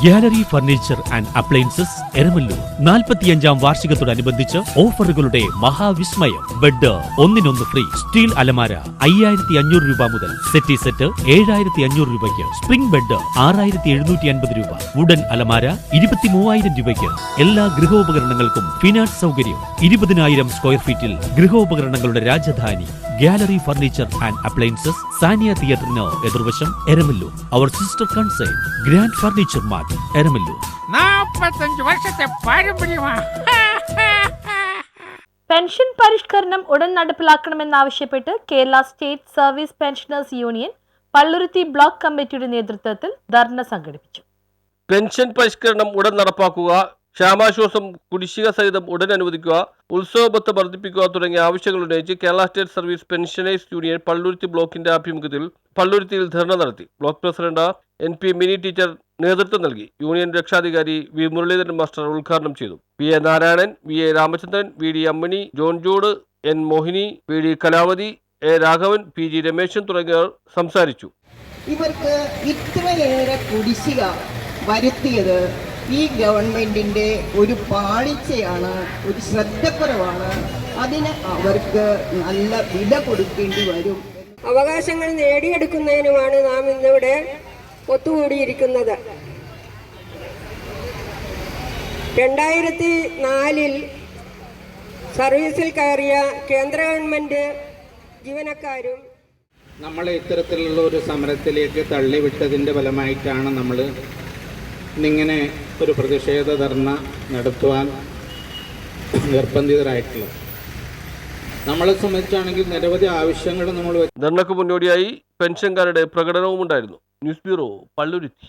Gallery furniture and appliances Eramalloor 45-ാം വാർഷികത്തോടനുബന്ധിച്ച് ഓഫറുകളുടെ മഹാവിസ്മയം. ബെഡ് ഒന്നിനൊന്ന് ഫ്രീ. സ്റ്റീൽ അലമാര 5500 രൂപ മുതൽ. സെറ്റി സെറ്റ് 7500 രൂപയ്ക്ക്. സ്പ്രിംഗ് ബെഡ് 6750 രൂപ. വുഡൻ അലമാര 23000 രൂപയ്ക്ക്. എല്ലാ ഗൃഹോപകരണങ്ങൾക്കും ഫിനാൻസ് സൗകര്യം. 20000 സ്ക്വയർ ഫീറ്റിൽ ഗൃഹോപകരണങ്ങളുടെ Rajadhani gallery furniture and appliances, Saniya തിയേറ്ററിന് എതിർവശം, Eramalloor. Our sister concern grand furniture mart, Eramalloor. 45 വർഷത്തെ പാരമ്പര്യമാണ്. പെൻഷൻ പരിഷ്കരണം ഉടൻ നടപ്പിലാക്കണമെന്നാവശ്യപ്പെട്ട് Kerala state service pensioners union Palluruthy block കമ്മിറ്റിയുടെ നേതൃത്വത്തിൽ ധർണ സംഘടിപ്പിച്ചു. പെൻഷൻ പരിഷ്കരണം ഉടൻ നടപ്പാക്കുക, ക്ഷാമാശ്വാസം കുടിശ്ശിക സഹിതം ഉടൻ അനുവദിക്കുക, ഉത്സവബത്ത് വർദ്ധിപ്പിക്കുക തുടങ്ങിയ ആവശ്യങ്ങൾ ഉന്നയിച്ച് Kerala state service pensioners union Palluruthy ബ്ലോക്കിന്റെ ആഭിമുഖ്യത്തിൽ പള്ളുരുത്തിയിൽ ധർണ നടത്തി. Block president NP mini teacher നേതൃത്വം നൽകി. യൂണിയൻ രക്ഷാധികാരി V മുരളീധരൻ മാസ്റ്റർ ഉദ്ഘാടനം ചെയ്തു. PA Narayanan, VA Ramachandran, VD Ammini, John Jude, N Mohini, VD Kalavathi, A Raghavan, PG Rameshan തുടങ്ങിയവർ സംസാരിച്ചു. ഇവർക്ക് ഇത്രയേറെ കുടിശ്ശിക വരുത്തിയത് ഈ ഗവൺമെന്റിന്റെ ഒരു പാളിച്ചയാണ്, ഒരു ശ്രദ്ധക്കുറവാണ്. അതിന് അവർക്ക് നല്ല വില കൊടുക്കേണ്ടി വരും. അവകാശങ്ങൾ നേടിയെടുക്കുന്നതിനുമാണ് നാം ഇന്നിവിടെ ഒത്തുകൂടിയിരിക്കുന്നത്. 2004 സർവീസിൽ കയറിയ കേന്ദ്ര ഗവൺമെന്റ് ജീവനക്കാരും നമ്മളെ ഇത്തരത്തിലുള്ള ഒരു സമരത്തിലേക്ക് തള്ളിവിട്ടതിൻ്റെ ഫലമായിട്ടാണ് നമ്മൾ ഇന്നിങ്ങനെ ഒരു പ്രതിഷേധ ധർണ നടത്തുവാൻ നിർബന്ധിതരായിട്ടുള്ളത്. നമ്മളെ സംബന്ധിച്ചാണെങ്കിൽ നിരവധി ആവശ്യങ്ങൾ നമ്മൾ ധർണയ്ക്ക് മുന്നോടിയായി പെൻഷൻകാരുടെ പ്രകടനവും ഉണ്ടായിരുന്നു. News bureau, Palluruthy.